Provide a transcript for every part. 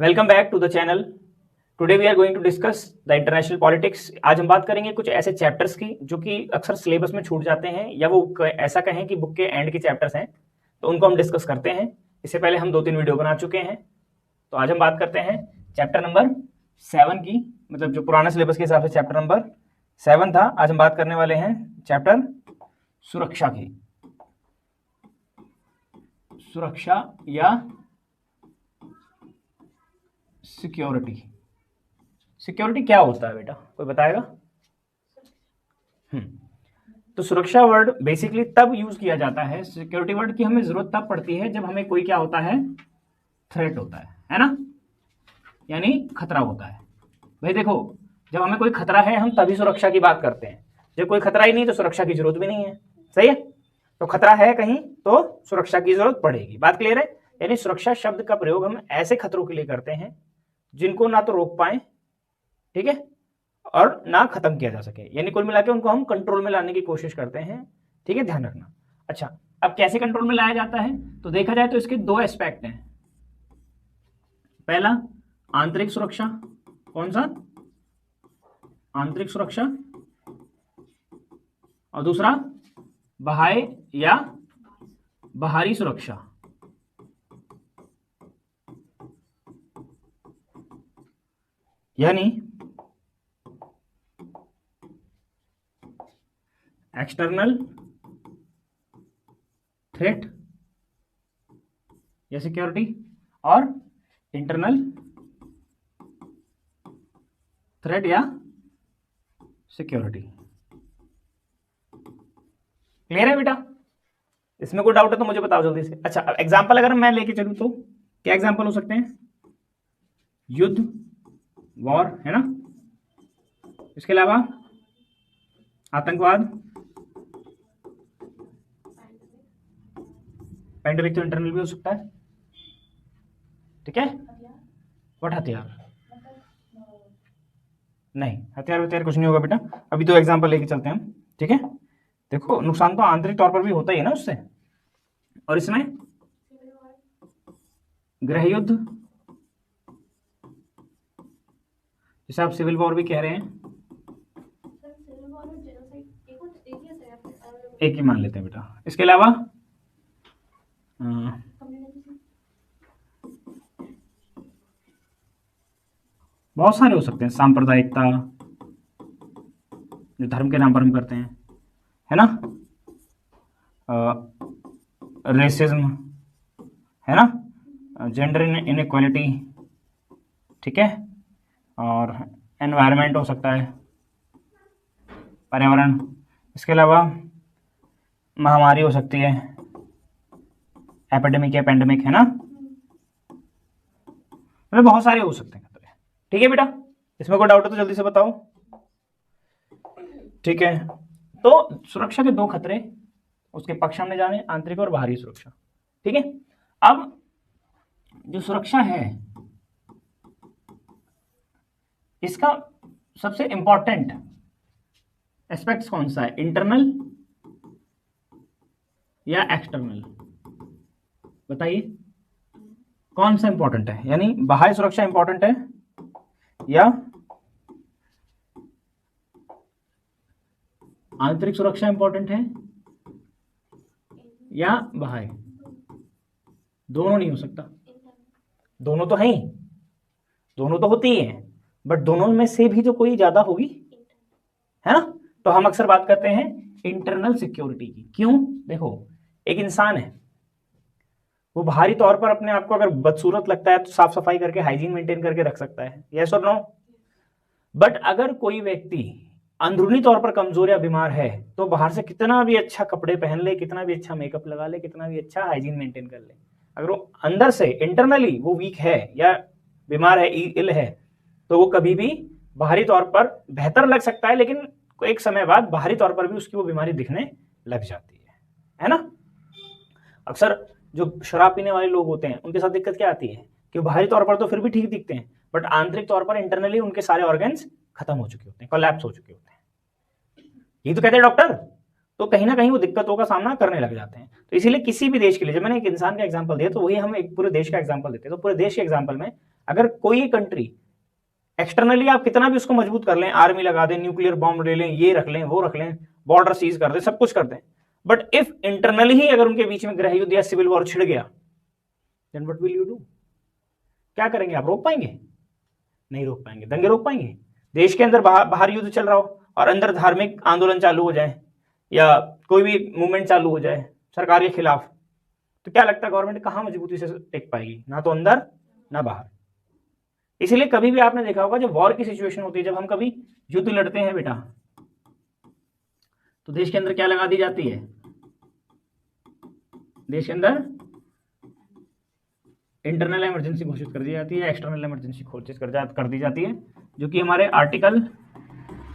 Welcome back to the channel. Today we are going to discuss the international politics. आज हम बात करेंगे कुछ ऐसे चैप्टर्स की जो कि अक्सर सिलेबस में छूट जाते हैं या वो ऐसा कहें कि बुक के एंड के चैप्टर्स हैं, तो उनको हम डिस्कस करते हैं। इससे पहले हम 2-3 वीडियो बना चुके हैं। तो आज हम बात करते हैं चैप्टर नंबर 7 की, मतलब जो पुराना सिलेबस के हिसाब से चैप्टर नंबर 7 था। आज हम बात करने वाले हैं चैप्टर सुरक्षा की। सुरक्षा या सिक्योरिटी। सिक्योरिटी क्या होता है बेटा, कोई बताएगा? तो सुरक्षा वर्ड बेसिकली तब यूज किया जाता है, सिक्योरिटी वर्ड की हमें जरूरत तब पड़ती है जब हमें कोई क्या होता है, थ्रेट होता है ना, यानी खतरा होता है। भाई देखो, जब हमें कोई खतरा है हम तभी सुरक्षा की बात करते हैं। जब कोई खतरा ही नहीं तो सुरक्षा की जरूरत भी नहीं है, सही है। तो खतरा है कहीं तो सुरक्षा की जरूरत पड़ेगी। बात क्लियर है? यानी सुरक्षा शब्द का प्रयोग हम ऐसे खतरों के लिए करते हैं जिनको ना तो रोक पाए, ठीक है, और ना खत्म किया जा सके, यानी कुल मिला के उनको हम कंट्रोल में लाने की कोशिश करते हैं, ठीक है, ध्यान रखना। अच्छा, अब कैसे कंट्रोल में लाया जाता है? तो देखा जाए तो इसके दो एस्पेक्ट हैं। पहला आंतरिक सुरक्षा। कौन सा? आंतरिक सुरक्षा। और दूसरा बाह्य या बाहरी सुरक्षा। यानी एक्सटर्नल थ्रेट या सिक्योरिटी और इंटरनल थ्रेट या सिक्योरिटी। क्लियर है बेटा? इसमें कोई डाउट है तो मुझे बताओ जल्दी से। अच्छा, अब एग्जांपल अगर मैं लेके चलूं तो क्या एग्जांपल हो सकते हैं? युद्ध, वॉर, है ना। इसके अलावा आतंकवाद, पैंडेमिक तो इंटरनल भी हो सकता है, ठीक है। व्हाट हथियार? नहीं, हथियार कुछ नहीं होगा बेटा। अभी तो एग्जांपल लेके चलते हैं हम, ठीक है। देखो, नुकसान तो आंतरिक तौर पर भी होता ही है ना उससे। और इसमें गृह युद्ध, जिसे आप सिविल वॉर भी कह रहे हैं, एक ही मान लेते हैं बेटा। इसके अलावा बहुत सारे हो सकते हैं। सांप्रदायिकता, जो धर्म के नाम पर हम करते हैं, है ना। रेसिज्म, है ना, जेंडर इनइक्वालिटी, ठीक है। और एनवायरनमेंट हो सकता है, पर्यावरण। इसके अलावा महामारी हो सकती है, एपिडेमिक या पेंडेमिक, है ना। मतलब बहुत सारे हो सकते हैं, ठीक है बेटा। इसमें कोई डाउट है तो जल्दी से बताओ, ठीक है। तो सुरक्षा के दो खतरे, उसके पक्ष हमने जाने, आंतरिक और बाहरी सुरक्षा, ठीक है। अब जो सुरक्षा है इसका सबसे इंपॉर्टेंट एस्पेक्ट कौन सा है, इंटरनल या एक्सटर्नल? बताइए कौन सा इंपॉर्टेंट है, यानी बाह्य सुरक्षा इंपॉर्टेंट है या आंतरिक सुरक्षा इंपॉर्टेंट है या बाह्य? दोनों नहीं हो सकता। दोनों तो है ही, दोनों तो होती ही है, बट दोनों में से भी तो कोई ज्यादा होगी, है ना। तो हम अक्सर बात करते हैं इंटरनल सिक्योरिटी की। क्यों? देखो, एक इंसान है, वो बाहरी तौर पर अपने आप को अगर बदसूरत लगता है तो साफ सफाई करके हाइजीन मेंटेन करके रख सकता है, यस और नो। बट अगर कोई व्यक्ति अंदरूनी तौर पर कमजोर या बीमार है तो बाहर से कितना भी अच्छा कपड़े पहन ले, कितना भी अच्छा मेकअप लगा ले, कितना भी अच्छा हाइजीन मेंटेन कर ले, अगर वो अंदर से इंटरनली वो वीक है या बीमार है, इल है, तो वो कभी भी बाहरी तौर पर बेहतर लग सकता है, लेकिन एक समय बाद बाहरी तौर पर भी उसकी वो बीमारी दिखने लग जाती है ना। अक्सर जो शराब पीने वाले लोग होते हैं उनके साथ दिक्कत क्या आती है कि बाहरी तौर पर तो फिर भी ठीक दिखते हैं, बट आंतरिक तौर पर इंटरनली उनके सारे ऑर्गन्स खत्म हो चुके होते हैं, कोलैप्स हो चुके होते हैं। ये तो कहते हैं डॉक्टर, तो कहीं ना कहीं वो दिक्कतों का सामना करने लग जाते हैं। तो इसीलिए किसी भी देश के लिए, जब मैंने एक इंसान का एग्जांपल दिया तो वही हम एक पूरे देश का एग्जांपल देते हैं, तो पूरे देश के एग्जांपल में अगर कोई कंट्री एक्सटर्नली आप कितना भी उसको मजबूत कर लें, आर्मी लगा दें, न्यूक्लियर बॉम्ब ले लें, ये रख लें, वो रख लें, बॉर्डर सीज कर दें, सब कुछ कर दें, बट इफ इंटरनली ही अगर उनके बीच में गृह युद्ध या सिविल वॉर छिड़ गया, then what will you do? क्या करेंगे आप? रोक पाएंगे? नहीं रोक पाएंगे। दंगे रोक पाएंगे? देश के अंदर बाहर युद्ध चल रहा हो और अंदर धार्मिक आंदोलन चालू हो जाए या कोई भी मूवमेंट चालू हो जाए सरकार के खिलाफ, तो क्या लगता है गवर्नमेंट कहां मजबूती से टिक पाएगी? ना तो अंदर ना बाहर। इसलिए कभी भी आपने देखा होगा जब वॉर की सिचुएशन होती है, जब हम कभी युद्ध लड़ते हैं बेटा, तो देश के अंदर क्या लगा दी जाती है? देश के अंदर इंटरनल इमरजेंसी घोषित कर दी जाती है, एक्सटर्नल इमरजेंसी घोषित कर दी जाती है, जो कि हमारे आर्टिकल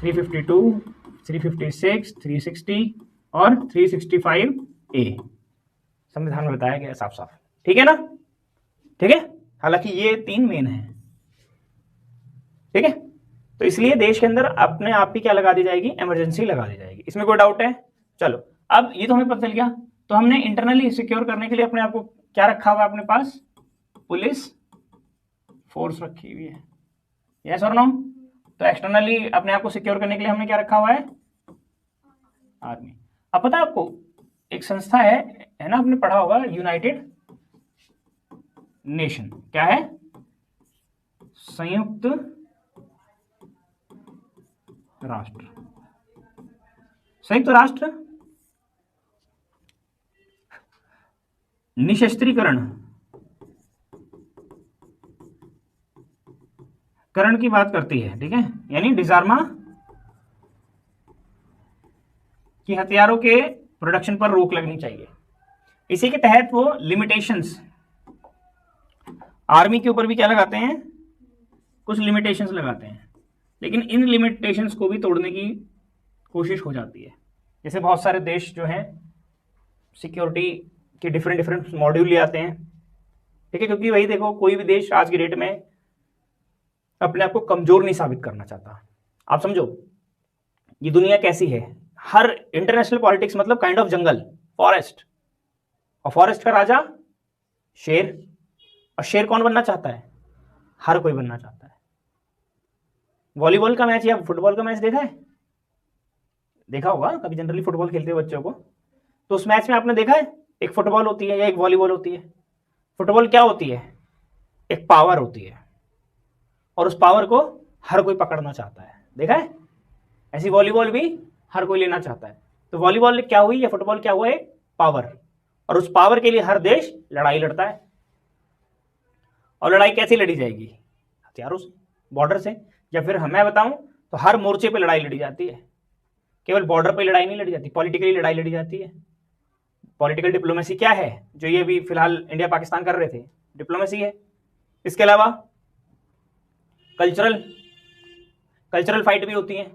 352, 356, 360 और 365A संविधान में बताया गया साफ साफ। ठीक है ना? ठीक है, हालांकि ये 3 मेन है। ठीक है, तो इसलिए देश के अंदर अपने आप ही क्या लगा दी जाएगी? इमरजेंसी लगा दी जाएगी। इसमें कोई डाउट है? चलो, अब ये तो हमें पता चल गया। तो हमने इंटरनली सिक्योर करने के लिए अपने आप को क्या रखा हुआ है अपने पास? पुलिस फोर्स रखी हुई है, यस और नो? तो एक्सटर्नली अपने आप को सिक्योर करने के लिए हमने क्या रखा हुआ है? आर्मी। अब पता है आपको एक संस्था है ना, आपने पढ़ा होगा, यूनाइटेड नेशन। क्या है? संयुक्त राष्ट्र। संयुक्त राष्ट्र निशस्त्रीकरण की बात करती है। ठीक है, यानी डिजार्मा कि हथियारों के प्रोडक्शन पर रोक लगनी चाहिए। इसी के तहत वो लिमिटेशंस आर्मी के ऊपर भी क्या लगाते हैं? कुछ लिमिटेशंस लगाते हैं, लेकिन इन लिमिटेशंस को भी तोड़ने की कोशिश हो जाती है। जैसे बहुत सारे देश जो हैं सिक्योरिटी के डिफरेंट मॉड्यूल ले आते हैं। ठीक है, क्योंकि वही देखो, कोई भी देश आज की डेट में अपने आप को कमजोर नहीं साबित करना चाहता। आप समझो ये दुनिया कैसी है, हर इंटरनेशनल पॉलिटिक्स मतलब काइंड ऑफ जंगल, फॉरेस्ट, और फॉरेस्ट का राजा शेर। और शेर कौन बनना चाहता है? हर कोई बनना चाहता है। वॉलीबॉल का मैच या फुटबॉल का मैच देखा है? देखा होगा कभी, जनरली फुटबॉल खेलते हैं बच्चों को, तो उस मैच में आपने देखा है एक फुटबॉल होती है या एक वॉलीबॉल होती है। फुटबॉल क्या होती है? एक पावर होती है, और उस पावर को हर कोई पकड़ना चाहता है। देखा है? ऐसी वॉलीबॉल भी हर कोई लेना चाहता है। तो वॉलीबॉल क्या हुई या फुटबॉल क्या हुआ? एक पावर, और उस पावर के लिए हर देश लड़ाई लड़ता है। और लड़ाई कैसे लड़ी जाएगी? हथियारों से, बॉर्डर से, या फिर मैं बताऊं तो हर मोर्चे पे लड़ाई लड़ी जाती है। केवल बॉर्डर पे लड़ाई नहीं लड़ी जाती, पॉलिटिकली लड़ाई लड़ी जाती है। पॉलिटिकल डिप्लोमेसी क्या है, जो ये भी फिलहाल इंडिया पाकिस्तान कर रहे थे, डिप्लोमेसी है। इसके अलावा कल्चरल फाइट भी होती हैं।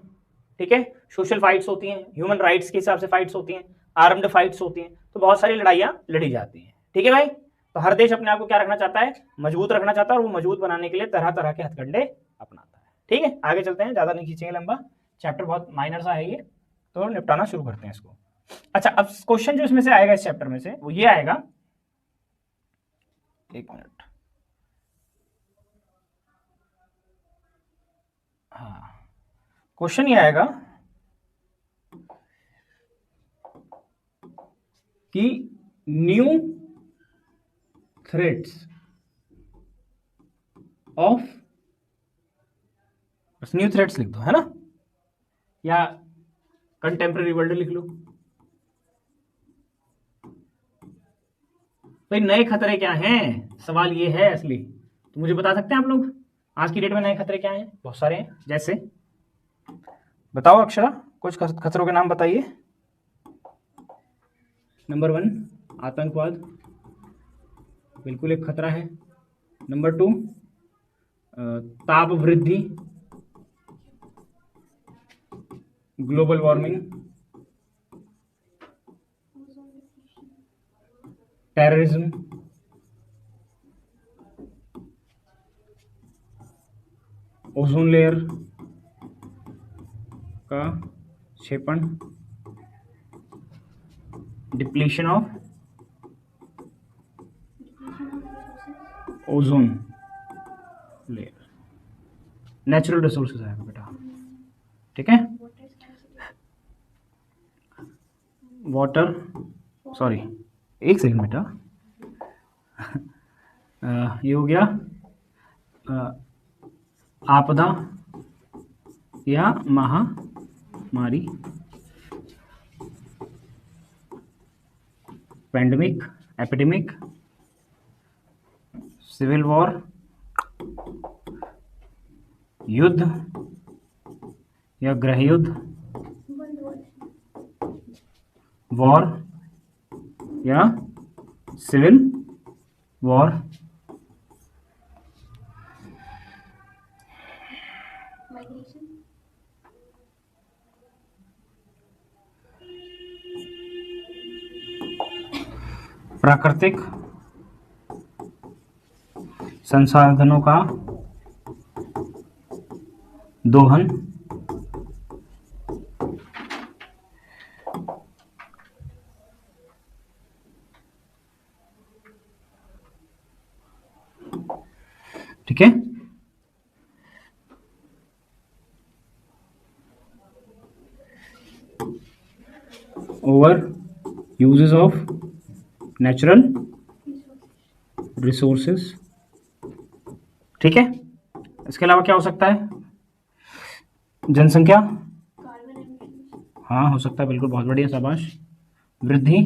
ठीक है, सोशल फाइट्स होती हैं, ह्यूमन राइट्स के हिसाब से फाइट्स होती हैं, आर्म्ड फाइट्स होती हैं। तो बहुत सारी लड़ाइयां लड़ी जाती हैं। ठीक है भाई, तो हर देश अपने आप को क्या रखना चाहता है? मजबूत रखना चाहता है, और वो मजबूत बनाने के लिए तरह तरह के हथकंडे अपनाता है। ठीक है, आगे चलते हैं, ज्यादा नहीं खींचेंगे लंबा, चैप्टर बहुत माइनर सा है ये, तो निपटाना शुरू करते हैं इसको। अच्छा, अब क्वेश्चन जो इसमें से आएगा इस चैप्टर में से वो ये आएगा, एक मिनट, हाँ, क्वेश्चन ये आएगा कि न्यू थ्रेट्स ऑफ, बस न्यू थ्रेट्स लिख दो, है ना, या कंटेम्प्रेरी वर्ल्ड लिख लो। भाई नए खतरे क्या हैं, सवाल ये है असली। तो मुझे बता सकते हैं आप लोग आज की डेट में नए खतरे क्या हैं? बहुत सारे हैं, जैसे बताओ अक्षरा, कुछ खतरों के नाम बताइए। नंबर 1 आतंकवाद, बिल्कुल एक खतरा है। नंबर 2 ताप वृद्धि, global warming, terrorism, ozone layer का क्षेपण, depletion of ozone, layer, natural resources आएगा बेटा, ठीक है। वाटर, सॉरी एक सेकंड बेटा, ये हो गया आपदा या महामारी, पैंडेमिक, एपिडेमिक, सिविल वॉर, युद्ध या गृह युद्ध, वॉर या सिविल वॉर, प्राकृतिक संसाधनों का दोहन, ठीक है। Over uses of natural resources, ठीक है। इसके अलावा क्या हो सकता है? जनसंख्या, हाँ हो सकता है, बिल्कुल, बहुत बढ़िया, शाबाश। वृद्धि,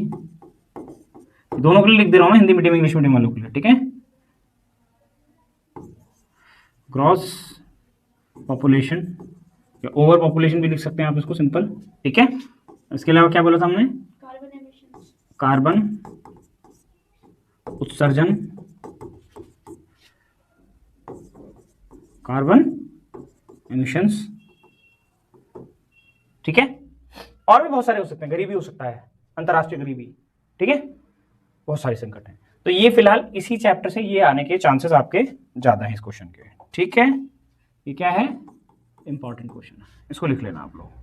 दोनों के लिए लिख दे रहा हूँ मैं, हिंदी मीडियम इंग्लिश मीडियम वालों के लिए, ठीक है। ग्रॉस पॉपुलेशन या ओवर पॉपुलेशन भी लिख सकते हैं आप इसको, सिंपल, ठीक है। इसके अलावा क्या बोला था हमने? कार्बन उत्सर्जन, कार्बन एमिशंस, ठीक है। और भी बहुत सारे हो सकते हैं, गरीबी हो सकता है, अंतर्राष्ट्रीय गरीबी, ठीक है, बहुत सारे संकट हैं। तो ये फिलहाल इसी चैप्टर से ये आने के चांसेस आपके ज्यादा हैं इस क्वेश्चन के, ठीक है। ये क्या है? इंपॉर्टेंट क्वेश्चन है, इसको लिख लेना आप लोग।